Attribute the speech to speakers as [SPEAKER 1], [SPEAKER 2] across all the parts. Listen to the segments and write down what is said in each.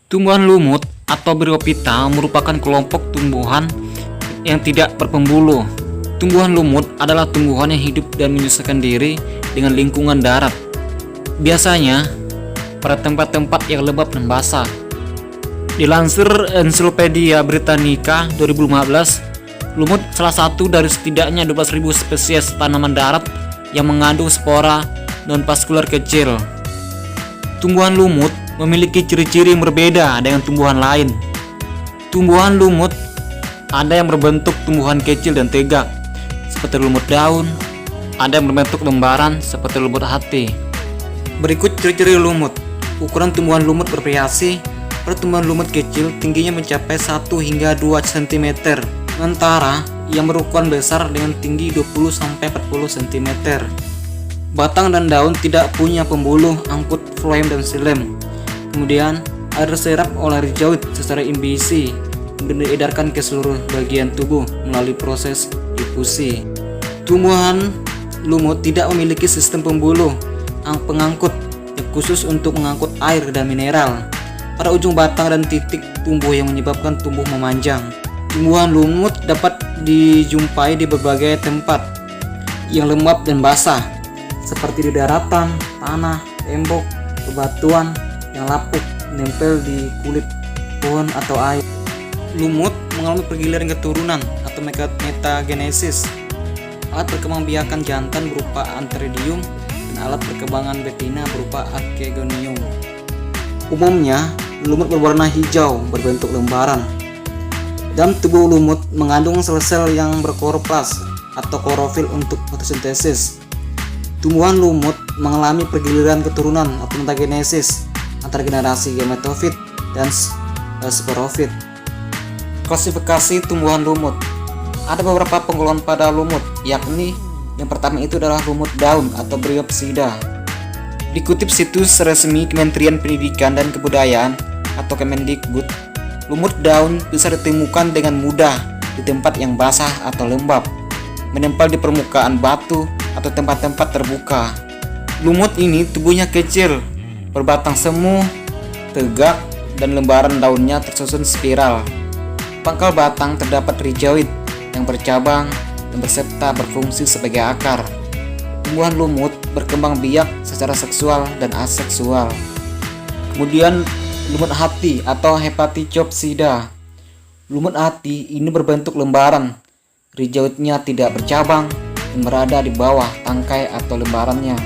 [SPEAKER 1] Tumbuhan lumut atau Bryophyta merupakan kelompok tumbuhan yang tidak berpembuluh. Tumbuhan lumut adalah tumbuhan yang hidup dan menyesuaikan diri dengan lingkungan darat. Biasanya pada tempat-tempat yang lembab dan basah. Dilansir Encyclopedia Britannica 2015, lumut salah satu dari setidaknya 12.000 spesies tanaman darat yang mengandung spora non-vaskular kecil. Tumbuhan lumut memiliki ciri-ciri yang berbeda dengan tumbuhan lain. Tumbuhan lumut ada yang berbentuk tumbuhan kecil dan tegak, seperti lumut daun, ada yang berbentuk lembaran seperti lumut hati. Berikut ciri-ciri lumut. Ukuran tumbuhan lumut bervariasi. Pada tumbuhan lumut kecil tingginya mencapai 1 hingga 2 cm, sementara yang berukuran besar dengan tinggi 20-40 cm. Batang dan daun tidak punya pembuluh, angkut, floem, dan xilem. Kemudian air diserap oleh rizoid secara imbisi, kemudian diedarkan ke seluruh bagian tubuh melalui proses difusi. Tumbuhan lumut tidak memiliki sistem pembuluh pengangkut yang khusus untuk mengangkut air dan mineral pada ujung batang dan titik tumbuh yang menyebabkan tumbuh memanjang. Tumbuhan lumut dapat dijumpai di berbagai tempat yang lembab dan basah, seperti di daratan, tanah, tembok, bebatuan yang lapuk, menempel di kulit pohon atau air. Lumut mengalami pergiliran keturunan atau metagenesis. Alat perkembangbiakan jantan berupa antheridium dan alat perkembangan betina berupa achegonium. Umumnya, lumut berwarna hijau berbentuk lembaran. Dalam tubuh lumut mengandung sel-sel yang berkloroplas atau klorofil untuk fotosintesis. Tumbuhan lumut mengalami pergiliran keturunan atau metagenesis antara generasi gametofit dan sporofit. Klasifikasi tumbuhan lumut. Ada beberapa penggolongan pada lumut, yakni yang pertama itu adalah lumut daun atau Bryopsida. Dikutip situs resmi Kementerian Pendidikan dan Kebudayaan atau Kemendikbud, lumut daun bisa ditemukan dengan mudah di tempat yang basah atau lembab, menempel di permukaan batu atau tempat-tempat terbuka. Lumut ini tubuhnya kecil, berbatang semu, tegak, dan lembaran daunnya tersusun spiral. Pangkal batang terdapat rizoid yang bercabang dan berserta berfungsi sebagai akar. Tumbuhan lumut berkembang biak secara seksual dan aseksual. Kemudian lumut hati atau Hepatichopsida. Lumut hati ini berbentuk lembaran. Rizoidnya tidak bercabang dan berada di bawah tangkai atau lembarannya.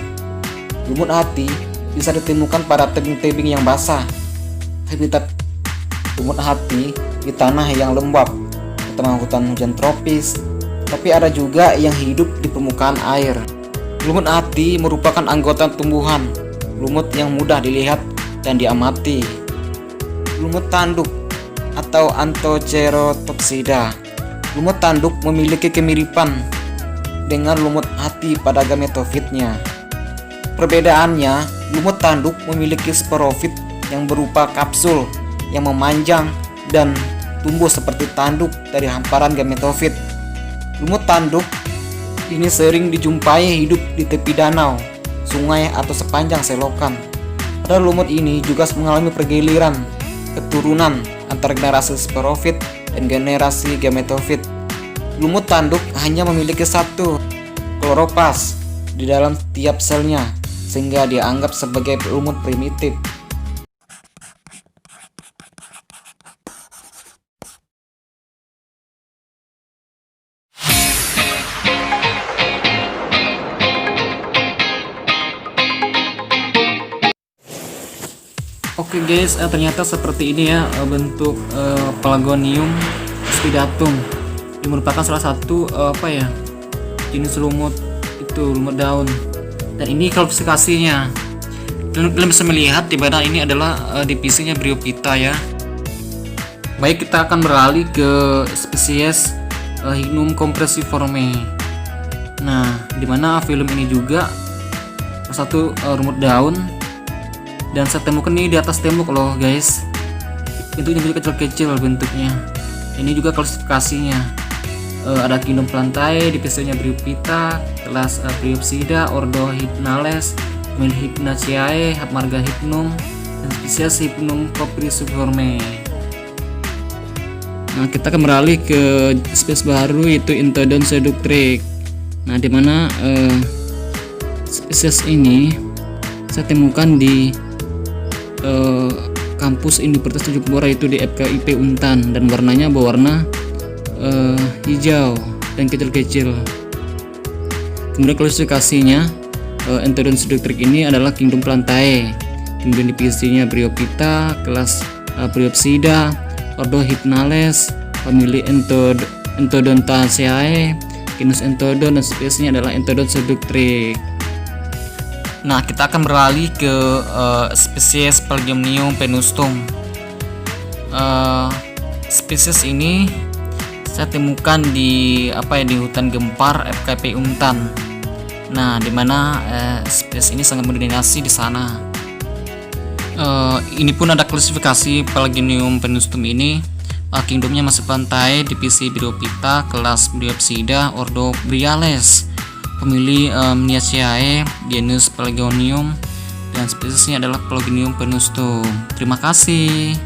[SPEAKER 1] Lumut hati bisa ditemukan pada tebing-tebing yang basah. Habitat lumut hati di tanah yang lembab, terutama hutan hujan tropis, tapi ada juga yang hidup di permukaan air. Lumut hati merupakan anggota tumbuhan lumut yang mudah dilihat dan diamati. Lumut tanduk atau Anthocerotopsida. Lumut tanduk memiliki kemiripan dengan lumut hati pada gametofitnya. Perbedaannya, lumut tanduk memiliki sporofit yang berupa kapsul yang memanjang dan tumbuh seperti tanduk dari hamparan gametofit. Lumut tanduk ini sering dijumpai hidup di tepi danau, sungai, atau sepanjang selokan. Pada lumut ini juga mengalami pergiliran keturunan antara generasi sporofit dan generasi gametofit. Lumut tanduk hanya memiliki satu kloroplas di dalam tiap selnya, sehingga dianggap sebagai lumut primitif. Oke guys, ternyata seperti ini ya bentuk Pelargonium spidatum. Ini merupakan salah satu jenis lumut itu, lumut daun. Dan ini klasifikasinya. Kalian bisa melihat di mana ini adalah divisinya Bryophyta ya. Baik, kita akan beralih ke spesies Hypnum compressiforme. Nah, di mana film ini juga salah satu lumut daun. Dan saya temukan ini di atas tembok loh guys. Bentuknya juga kecil-kecil bentuknya. Ini juga klasifikasinya. Ada kingdom plantae, divisinya Bryophyta, kelas Bryopsida, ordo Hypnales, family Hypnaceae, marga Hypnum, dan spesies Hypnum copriciforme. Nah, kita akan beralih ke spesies baru yaitu Intodon seductrix. Nah, dimana spesies ini saya temukan di kampus Universitas Tanjung Pura, yaitu di FKIP Untan, dan warnanya berwarna hijau dan kecil-kecil. Kemudian klasifikasinya, Intodon seductrix ini adalah kingdom Plantae. Kemudian divisinya Bryophyta, kelas Bryopsida, ordo Hypnales, famili Entodontaceae, genus Entodon, dan spesiesnya adalah Intodon seductrix. Nah, kita akan beralih ke spesies Pelagonium penustum. Spesies ini saya temukan di hutan gempar FKIP Untan. Nah, dimana spesies ini sangat mendominasi di sana. Ini pun ada klasifikasi Pelagonium penustum ini. Kingdomnya masih Plantae, divisi Bryophyta, kelas Bryopsida, ordo Bryales, famili Mniaceae, genus Pelagonium, dan spesiesnya adalah Pelagonium penustum. Terima kasih.